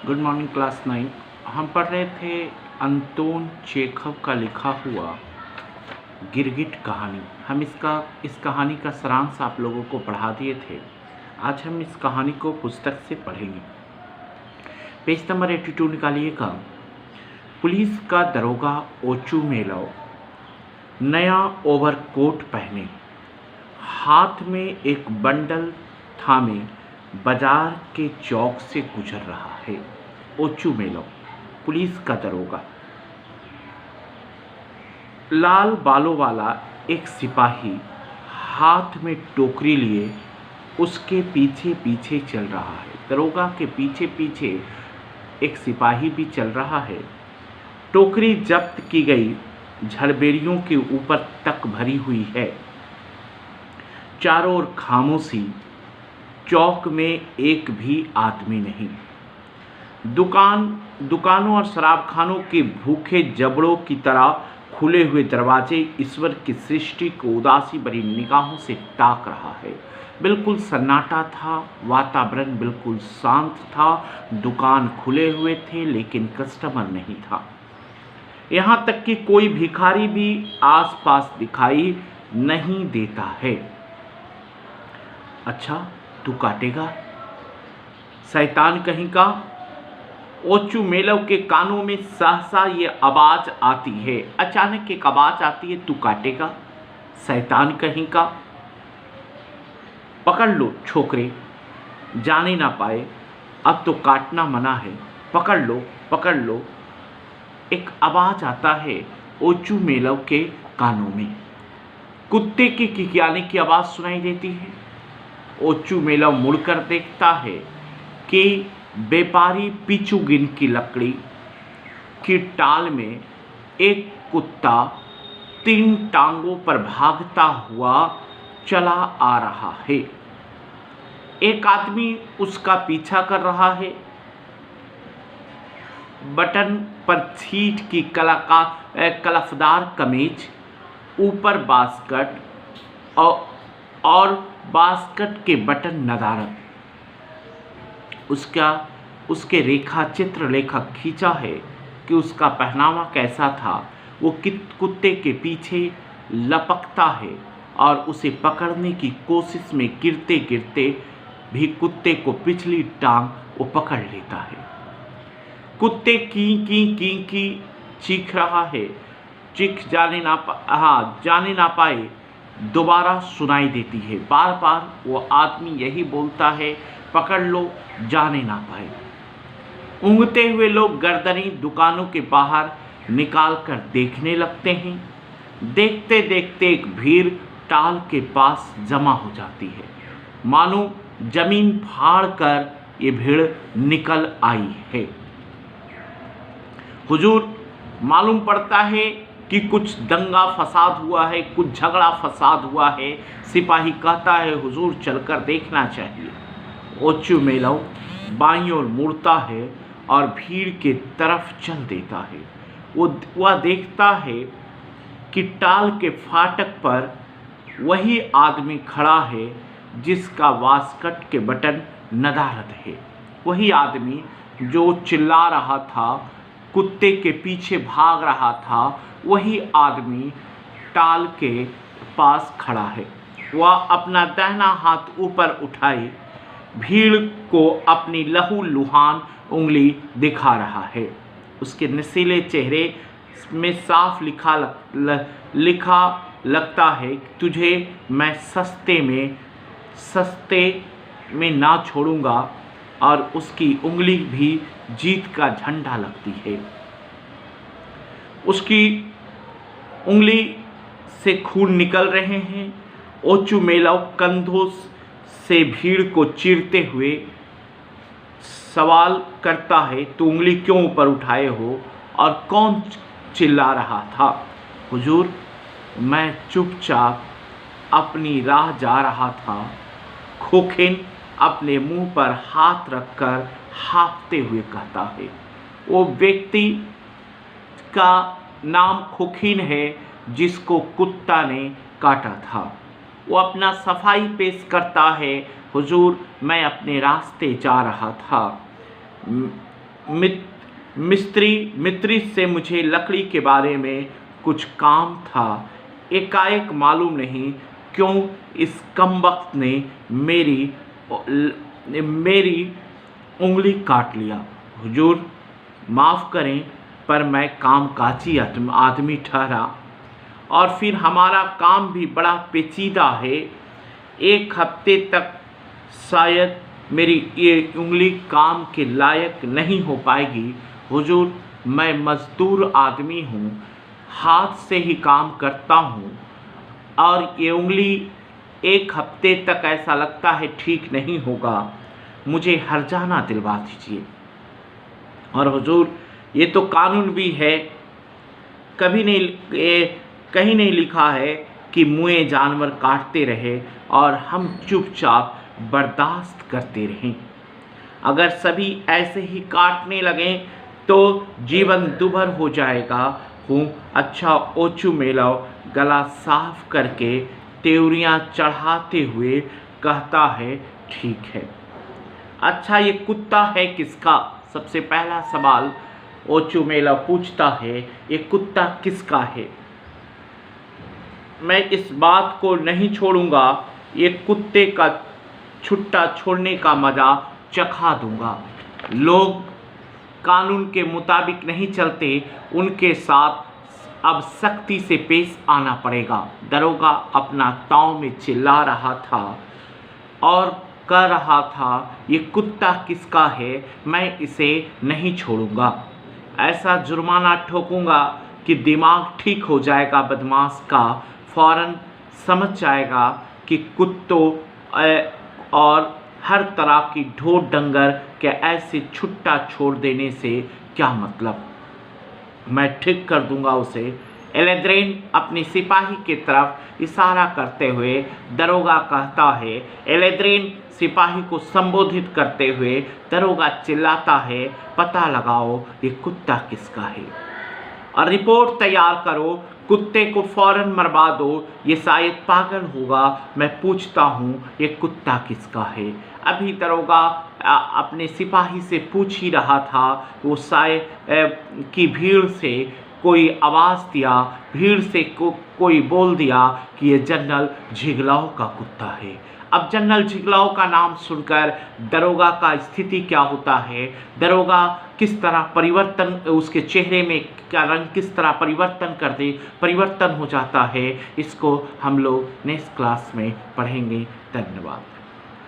Good morning class 9। हम पढ़ रहे थे अंतोन चेखव का लिखा हुआ गिरगिट कहानी। हम इस कहानी का सारांश आप लोगों को पढ़ा दिए थे। आज हम इस कहानी को पुस्तक से पढ़ेंगे। Page number 82 निकालिएगा। पुलिस का दरोगा ओचू मेलव नया ओवरकोट पहने, हाथ में एक बंडल थामे बाजार के चौक से गुजर रहा है। ओचू मेलव पुलिस का दरोगा। लाल बालों वाला एक सिपाही हाथ में टोकरी लिए उसके पीछे पीछे चल रहा है। दरोगा के पीछे पीछे एक सिपाही भी चल रहा है। टोकरी जब्त की गई झड़बेरियों के ऊपर तक भरी हुई है। चारों ओर खामोशी, चौक में एक भी आदमी नहीं। दुकानों और शराबखानों के भूखे जबड़ों की तरह खुले हुए दरवाजे ईश्वर की सृष्टि को उदासी भरी निगाहों से ताक रहा है। बिल्कुल सन्नाटा था, वातावरण बिल्कुल शांत था। दुकान खुले हुए थे लेकिन कस्टमर नहीं था। यहाँ तक कि कोई भिखारी भी आसपास दिखाई नहीं देता है। अच्छा, तू काटेगा शैतान कहीं का? ओचू मेलव के कानों में सहसा ये आवाज आती है। अचानक एक आवाज आती है, तू काटेगा शैतान कहीं का? पकड़ लो छोकरे, जाने ना पाए, अब तो काटना मना है। पकड़ लो पकड़ लो। एक आवाज आता है ओचू मेलव के कानों में। कुत्ते की किकियाने की आवाज सुनाई देती है। ओचू मेलव मुड़कर देखता है कि व्यापारी पिचुगिन की लकड़ी की टाल में एक कुत्ता 3 टांगों पर भागता हुआ चला आ रहा है। एक आदमी उसका पीछा कर रहा है। बटन पर छीट की कलफदार कमीज, ऊपर बास्कट और बास्कट के बटन नदारत। उसके रेखा चित्र लेखक खींचा है कि उसका पहनावा कैसा था। वो कुत्ते के पीछे लपकता है और उसे पकड़ने की कोशिश में गिरते गिरते भी कुत्ते को पिछली टांग वो पकड़ लेता है। कुत्ते की चीख रहा है। चीख जाने ना पाए दोबारा सुनाई देती है। बार बार वो आदमी यही बोलता है, पकड़ लो, जाने ना पाए। ऊँघते हुए लोग गर्दनी दुकानों के बाहर निकाल कर देखने लगते हैं। देखते देखते एक भीड़ टाल के पास जमा हो जाती है। मानो जमीन फाड़ कर ये भीड़ निकल आई है। हुजूर, मालूम पड़ता है कि कुछ दंगा फसाद हुआ है, कुछ झगड़ा फसाद हुआ है। सिपाही कहता है, हुजूर चलकर देखना चाहिए। ओचू मेलव बाईं ओर मुड़ता है और भीड़ के तरफ चल देता है। वह देखता है कि टाल के फाटक पर वही आदमी खड़ा है जिसका वास्कट के बटन नदारद है। वही आदमी जो चिल्ला रहा था, कुत्ते के पीछे भाग रहा था, वही आदमी टाल के पास खड़ा है। वह अपना दाहिना हाथ ऊपर उठाए भीड़ को अपनी लहूलुहान उंगली दिखा रहा है। उसके नशीले चेहरे में साफ लिखा लगता है, तुझे मैं सस्ते में ना छोड़ूंगा। और उसकी उंगली भी जीत का झंडा लगती है। उसकी उंगली से खून निकल रहे हैं। ओचू मेलव कंधों से भीड़ को चीरते हुए सवाल करता है, तो उंगली क्यों ऊपर उठाए हो और कौन चिल्ला रहा था? हुजूर, मैं चुपचाप अपनी राह जा रहा था। खोखिन अपने मुंह पर हाथ रखकर हाँफते हुए कहता है। वो व्यक्ति का नाम खोखिन है जिसको कुत्ता ने काटा था। वो अपना सफाई पेश करता है, हुजूर, मैं अपने रास्ते जा रहा था। मिस्त्री से मुझे लकड़ी के बारे में कुछ काम था। एकाएक मालूम नहीं क्यों इस कमबख्त ने मेरी उंगली काट लिया। हुजूर माफ़ करें, पर मैं कामकाजी आदमी ठहरा, और फिर हमारा काम भी बड़ा पेचीदा है। 1 हफ्ते तक शायद मेरी ये उंगली काम के लायक नहीं हो पाएगी। हुजूर मैं मज़दूर आदमी हूँ, हाथ से ही काम करता हूँ, और ये उंगली 1 हफ्ते तक ऐसा लगता है ठीक नहीं होगा। मुझे हर्जाना दिलवा दीजिए। और हुजूर ये तो कानून भी है, कहीं नहीं लिखा है कि मुए जानवर काटते रहे और हम चुपचाप बर्दाश्त करते रहें। अगर सभी ऐसे ही काटने लगें तो जीवन दुभर हो जाएगा। अच्छा ओचू मेलाव गला साफ करके त्योरियां चढ़ाते हुए कहता है, ठीक है। अच्छा ये कुत्ता है किसका? सबसे पहला सवाल ओचू मेलाव पूछता है, ये कुत्ता किसका है? मैं इस बात को नहीं छोड़ूंगा, ये कुत्ते का छुट्टा छोड़ने का मज़ा चखा दूंगा। लोग कानून के मुताबिक नहीं चलते, उनके साथ अब सख्ती से पेश आना पड़ेगा। दरोगा अपना ताव में चिल्ला रहा था और कह रहा था, ये कुत्ता किसका है? मैं इसे नहीं छोड़ूंगा। ऐसा जुर्माना ठोकूंगा कि दिमाग ठीक हो जाएगा बदमाश का। फ़ौरन समझ जाएगा कि कुत्तों और हर तरह की ढोर डंगर के ऐसे छुट्टा छोड़ देने से क्या मतलब। मैं ठीक कर दूंगा उसे। एलेद्रेन अपने सिपाही की तरफ इशारा करते हुए दरोगा कहता है। एलेद्रेन सिपाही को संबोधित करते हुए दरोगा चिल्लाता है, पता लगाओ ये कुत्ता किसका है और रिपोर्ट तैयार करो। कुत्ते को फ़ौरन मरवा दो, ये शायद पागल होगा। मैं पूछता हूँ ये कुत्ता किसका है। अभी दरोगा अपने सिपाही से पूछ ही रहा था, वो शायद की भीड़ से कोई आवाज़ दिया, भीड़ से कोई बोल दिया कि ये जनरल झिगलाओ का कुत्ता है। अब जनरल झिगलाओ का नाम सुनकर दरोगा का स्थिति क्या होता है, दरोगा किस तरह परिवर्तन, उसके चेहरे में क्या रंग किस तरह परिवर्तन हो जाता है, इसको हम लोग नेक्स्ट क्लास में पढ़ेंगे। धन्यवाद।